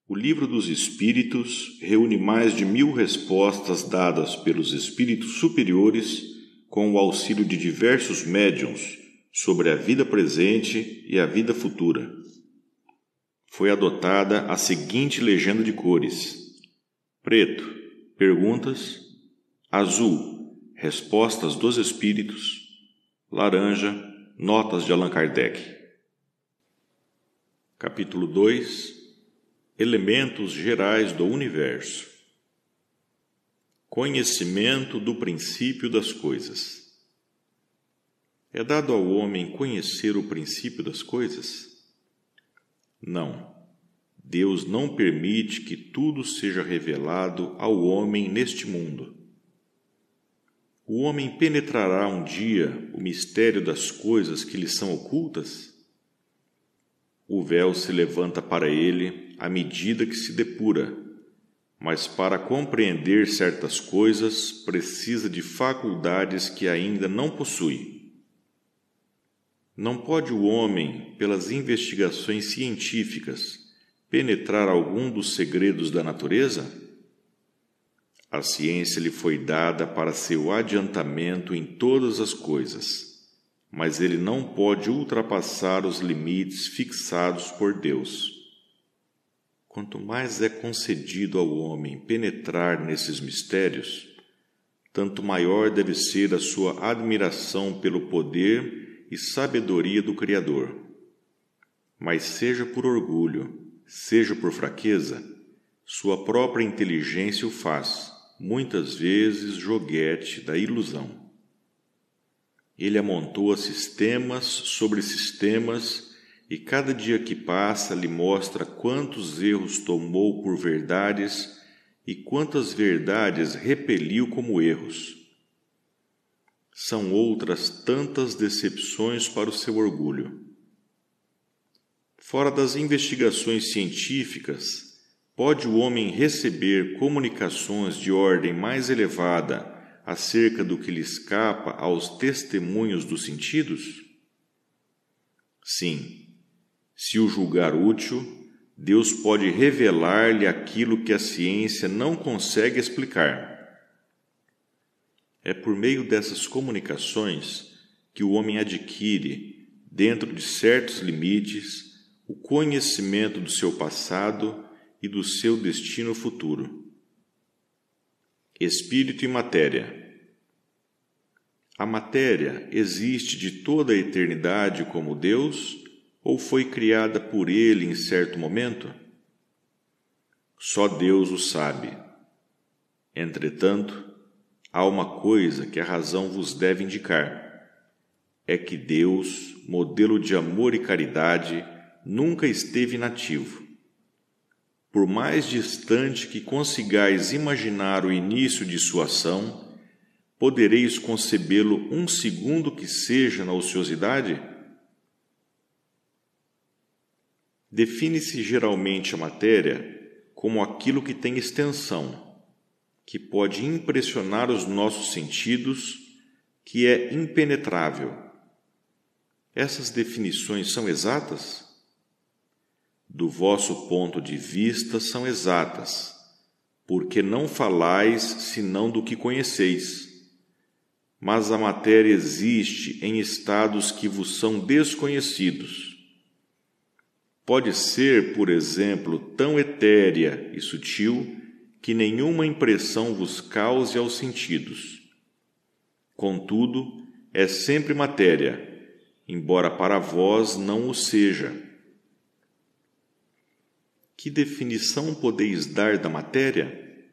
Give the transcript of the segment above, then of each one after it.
O Livro dos Espíritos reúne mais de 1000 respostas dadas pelos espíritos superiores com o auxílio de diversos médiuns sobre a vida presente e a vida futura. Foi adotada a seguinte legenda de cores: preto, perguntas; azul, respostas dos espíritos; laranja, notas de Allan Kardec. Capítulo 2: Elementos gerais do universo. Conhecimento do princípio das coisas. É dado ao homem conhecer o princípio das coisas? Não. Deus não permite que tudo seja revelado ao homem neste mundo. O homem penetrará um dia o mistério das coisas que lhe são ocultas? O véu se levanta para ele à medida que se depura, mas para compreender certas coisas precisa de faculdades que ainda não possui. Não pode o homem, pelas investigações científicas, penetrar algum dos segredos da natureza? A ciência lhe foi dada para seu adiantamento em todas as coisas, mas ele não pode ultrapassar os limites fixados por Deus. Quanto mais é concedido ao homem penetrar nesses mistérios, tanto maior deve ser a sua admiração pelo poder e sabedoria do Criador. Mas seja por orgulho, seja por fraqueza, sua própria inteligência o faz, muitas vezes, joguete da ilusão. Ele amontoa sistemas sobre sistemas e cada dia que passa lhe mostra quantos erros tomou por verdades e quantas verdades repeliu como erros. São outras tantas decepções para o seu orgulho. Fora das investigações científicas, pode o homem receber comunicações de ordem mais elevada acerca do que lhe escapa aos testemunhos dos sentidos? Sim. Se o julgar útil, Deus pode revelar-lhe aquilo que a ciência não consegue explicar. É por meio dessas comunicações que o homem adquire, dentro de certos limites, o conhecimento do seu passado e do seu destino futuro. Espírito e matéria. A matéria existe de toda a eternidade como Deus ou foi criada por Ele em certo momento? Só Deus o sabe. Entretanto, há uma coisa que a razão vos deve indicar: é que Deus, modelo de amor e caridade, nunca esteve inativo. Por mais distante que consigais imaginar o início de sua ação, podereis concebê-lo um segundo que seja na ociosidade? Define-se geralmente a matéria como aquilo que tem extensão, que pode impressionar os nossos sentidos, que é impenetrável. Essas definições são exatas? Do vosso ponto de vista são exatas, porque não falais senão do que conheceis. Mas a matéria existe em estados que vos são desconhecidos. Pode ser, por exemplo, tão etérea e sutil que nenhuma impressão vos cause aos sentidos. Contudo, é sempre matéria, embora para vós não o seja. Que definição podeis dar da matéria?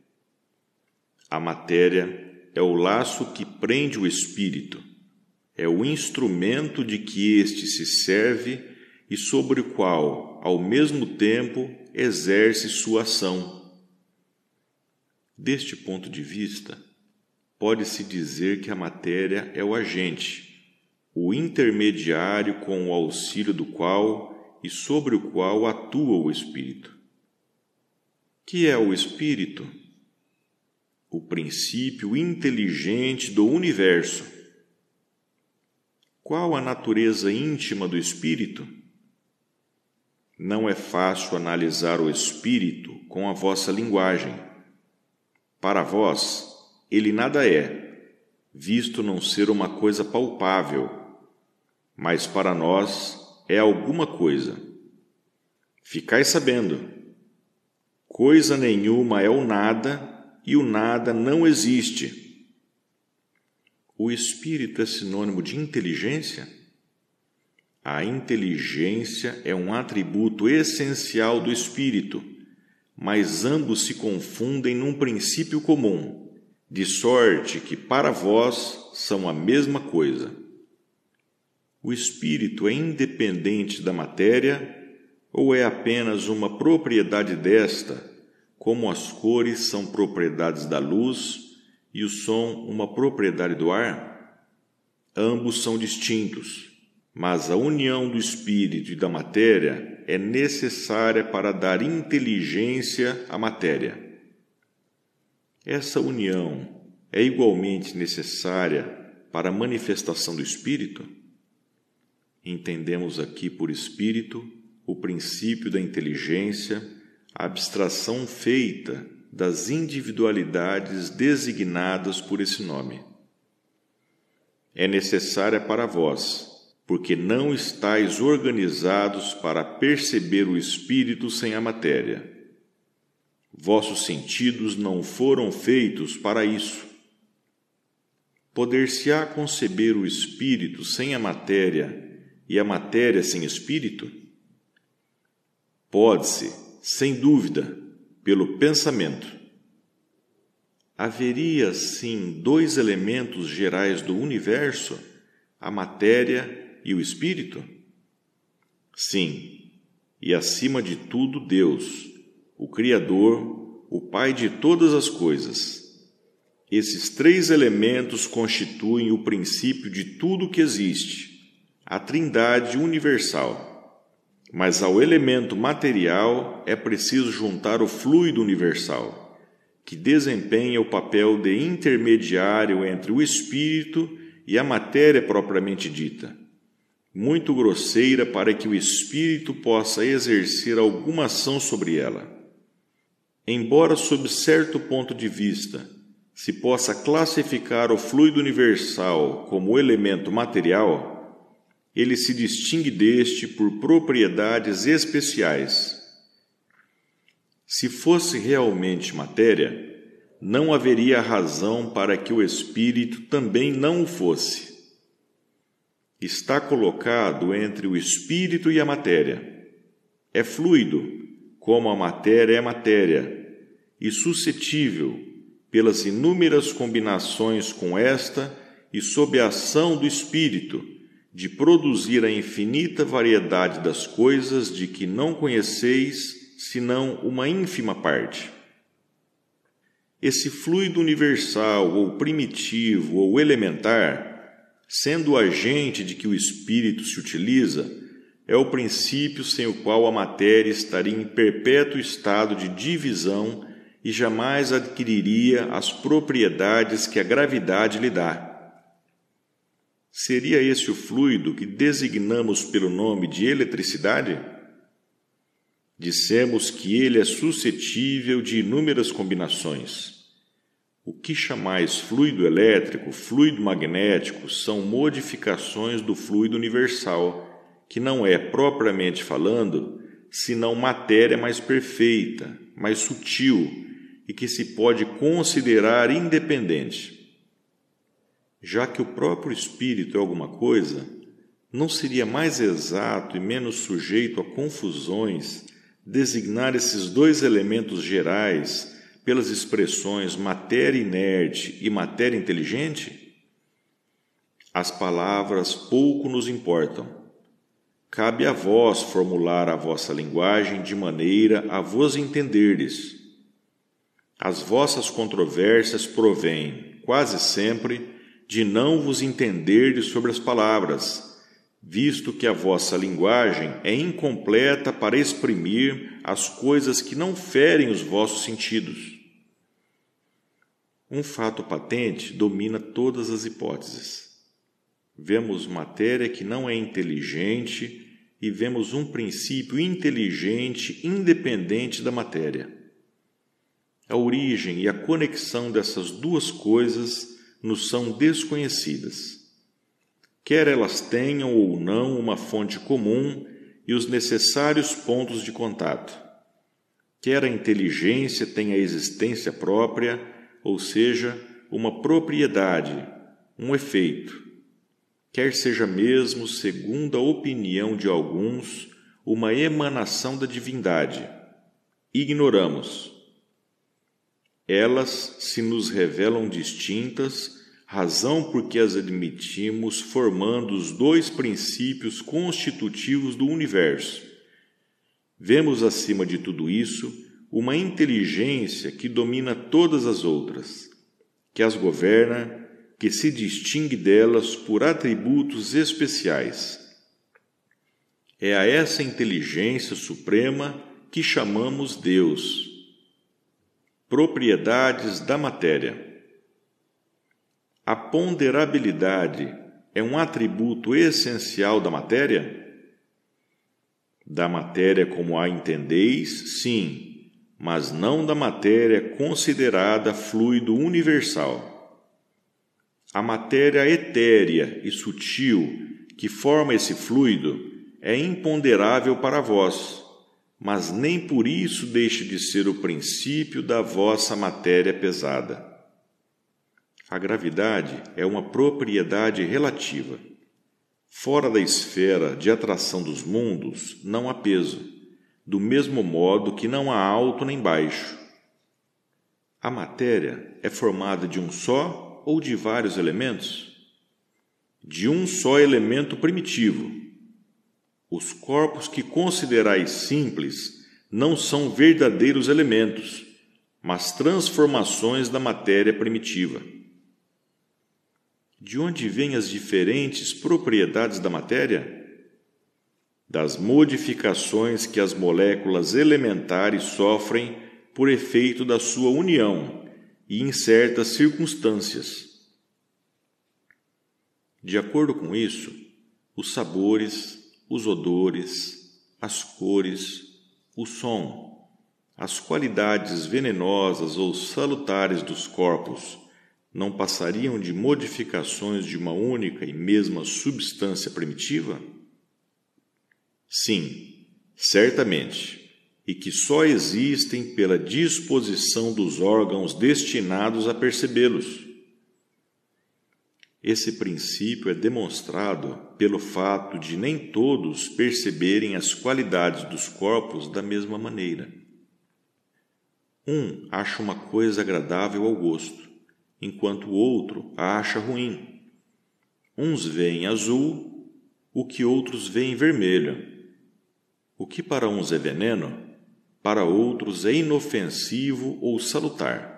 A matéria é o laço que prende o espírito, é o instrumento de que este se serve e sobre o qual, ao mesmo tempo, exerce sua ação. Deste ponto de vista, pode-se dizer que a matéria é o agente, o intermediário com o auxílio do qual e sobre o qual atua o espírito. Que é o espírito? O princípio inteligente do universo. Qual a natureza íntima do espírito? Não é fácil analisar o espírito com a vossa linguagem. Para vós, ele nada é, visto não ser uma coisa palpável, mas para nós é alguma coisa. Ficai sabendo, coisa nenhuma é o nada, e o nada não existe. O espírito é sinônimo de inteligência? A inteligência é um atributo essencial do espírito, mas ambos se confundem num princípio comum, de sorte que para vós são a mesma coisa. O espírito é independente da matéria ou é apenas uma propriedade desta, como as cores são propriedades da luz e o som uma propriedade do ar? Ambos são distintos, mas a união do espírito e da matéria é necessária para dar inteligência à matéria. Essa união é igualmente necessária para a manifestação do espírito? Entendemos aqui por espírito o princípio da inteligência, a abstração feita das individualidades designadas por esse nome. É necessária para vós, porque não estáis organizados para perceber o espírito sem a matéria. Vossos sentidos não foram feitos para isso. Poder-se-á conceber o espírito sem a matéria e a matéria sem espírito? Pode-se, sem dúvida, pelo pensamento. Haveria, sim, dois elementos gerais do universo, a matéria e o espírito? Sim, e acima de tudo Deus, o Criador, o Pai de todas as coisas. Esses três elementos constituem o princípio de tudo que existe, a Trindade universal. Mas ao elemento material é preciso juntar o fluido universal, que desempenha o papel de intermediário entre o espírito e a matéria propriamente dita, muito grosseira para que o espírito possa exercer alguma ação sobre ela. Embora, sob certo ponto de vista, se possa classificar o fluido universal como elemento material, ele se distingue deste por propriedades especiais. Se fosse realmente matéria, não haveria razão para que o espírito também não o fosse. Está colocado entre o espírito e a matéria. É fluido, como a matéria é matéria, e suscetível, pelas inúmeras combinações com esta e sob a ação do espírito, de produzir a infinita variedade das coisas de que não conheceis, senão uma ínfima parte. Esse fluido universal, ou primitivo, ou elementar, sendo o agente de que o espírito se utiliza, é o princípio sem o qual a matéria estaria em perpétuo estado de divisão e jamais adquiriria as propriedades que a gravidade lhe dá. Seria esse o fluido que designamos pelo nome de eletricidade? Dissemos que ele é suscetível de inúmeras combinações. O que chamais fluido elétrico, fluido magnético, são modificações do fluido universal, que não é, propriamente falando, senão matéria mais perfeita, mais sutil e que se pode considerar independente. Já que o próprio espírito é alguma coisa, não seria mais exato e menos sujeito a confusões designar esses dois elementos gerais pelas expressões matéria inerte e matéria inteligente? As palavras pouco nos importam. Cabe a vós formular a vossa linguagem de maneira a vos entenderdes. As vossas controvérsias provêm, quase sempre, de não vos entenderdes sobre as palavras, visto que a vossa linguagem é incompleta para exprimir as coisas que não ferem os vossos sentidos. Um fato patente domina todas as hipóteses. Vemos matéria que não é inteligente e vemos um princípio inteligente independente da matéria. A origem e a conexão dessas duas coisas nos são desconhecidas. Quer elas tenham ou não uma fonte comum e os necessários pontos de contato, quer a inteligência tenha existência própria, ou seja, uma propriedade, um efeito, quer seja mesmo, segundo a opinião de alguns, uma emanação da divindade, ignoramos. Elas se nos revelam distintas, razão por que as admitimos formando os dois princípios constitutivos do universo. Vemos acima de tudo isso uma inteligência que domina todas as outras, que as governa, que se distingue delas por atributos especiais. É a essa inteligência suprema que chamamos Deus. Propriedades da matéria. A ponderabilidade é um atributo essencial da matéria? Da matéria como a entendeis, sim, mas não da matéria considerada fluido universal. A matéria etérea e sutil que forma esse fluido é imponderável para vós, mas nem por isso deixa de ser o princípio da vossa matéria pesada. A gravidade é uma propriedade relativa. Fora da esfera de atração dos mundos, não há peso, do mesmo modo que não há alto nem baixo. A matéria é formada de um só ou de vários elementos? De um só elemento primitivo. Os corpos que considerais simples não são verdadeiros elementos, mas transformações da matéria primitiva. De onde vêm as diferentes propriedades da matéria? Das modificações que as moléculas elementares sofrem por efeito da sua união e em certas circunstâncias. De acordo com isso, os sabores, os odores, as cores, o som, as qualidades venenosas ou salutares dos corpos não passariam de modificações de uma única e mesma substância primitiva? Sim, certamente, e que só existem pela disposição dos órgãos destinados a percebê-los. Esse princípio é demonstrado pelo fato de nem todos perceberem as qualidades dos corpos da mesma maneira. Um acha uma coisa agradável ao gosto, enquanto o outro a acha ruim. Uns veem azul, o que outros veem vermelho. O que para uns é veneno, para outros é inofensivo ou salutar.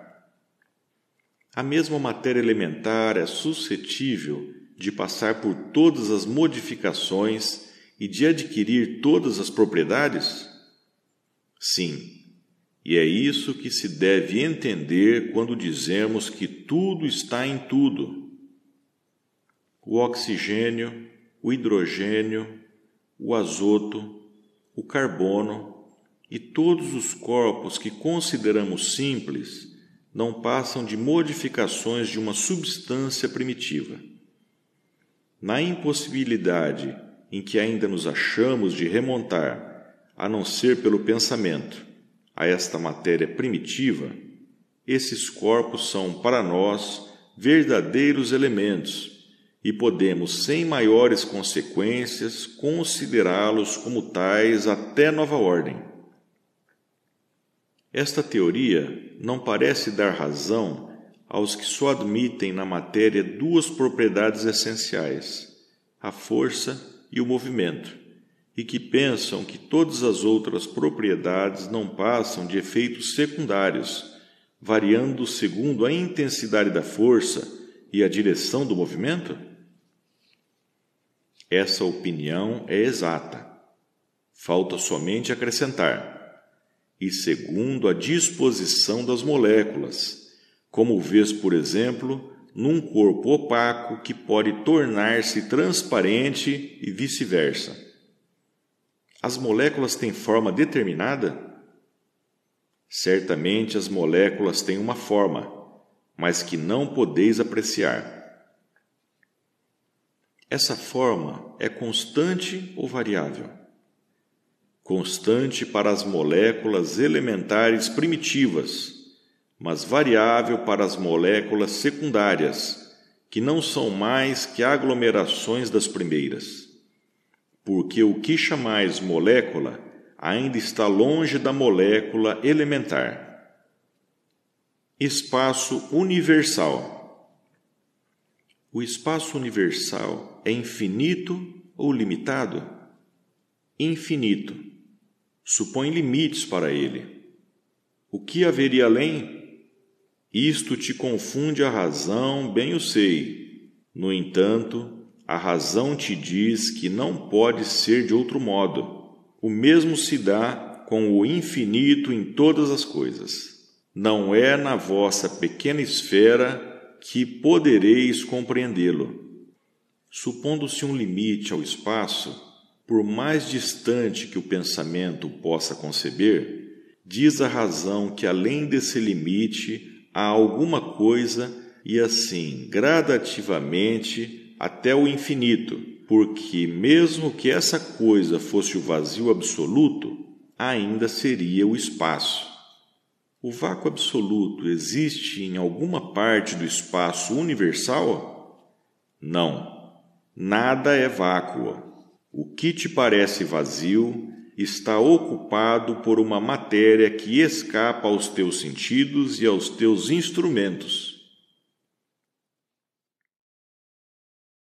A mesma matéria elementar é suscetível de passar por todas as modificações e de adquirir todas as propriedades? Sim. E é isso que se deve entender quando dizemos que tudo está em tudo. O oxigênio, o hidrogênio, o azoto, o carbono e todos os corpos que consideramos simples não passam de modificações de uma substância primitiva. Na impossibilidade em que ainda nos achamos de remontar, a não ser pelo pensamento, a esta matéria primitiva, esses corpos são, para nós, verdadeiros elementos e podemos, sem maiores consequências, considerá-los como tais até nova ordem. Esta teoria não parece dar razão aos que só admitem na matéria duas propriedades essenciais, a força e o movimento, e que pensam que todas as outras propriedades não passam de efeitos secundários, variando segundo a intensidade da força e a direção do movimento? Essa opinião é exata. Falta somente acrescentar: e segundo a disposição das moléculas, como vês, por exemplo, num corpo opaco que pode tornar-se transparente e vice-versa. As moléculas têm forma determinada? Certamente as moléculas têm uma forma, mas que não podeis apreciar. Essa forma é constante ou variável? Constante para as moléculas elementares primitivas, mas variável para as moléculas secundárias, que não são mais que aglomerações das primeiras. Porque o que chamais molécula ainda está longe da molécula elementar. Espaço universal. O espaço universal é infinito ou limitado? Infinito. Supõe limites para ele. O que haveria além? Isto te confunde a razão, bem o sei. No entanto, a razão te diz que não pode ser de outro modo. O mesmo se dá com o infinito em todas as coisas. Não é na vossa pequena esfera que podereis compreendê-lo. Supondo-se um limite ao espaço, por mais distante que o pensamento possa conceber, diz a razão que além desse limite há alguma coisa e assim, gradativamente, até o infinito, porque mesmo que essa coisa fosse o vazio absoluto, ainda seria o espaço. O vácuo absoluto existe em alguma parte do espaço universal? Não, nada é vácuo. O que te parece vazio está ocupado por uma matéria que escapa aos teus sentidos e aos teus instrumentos.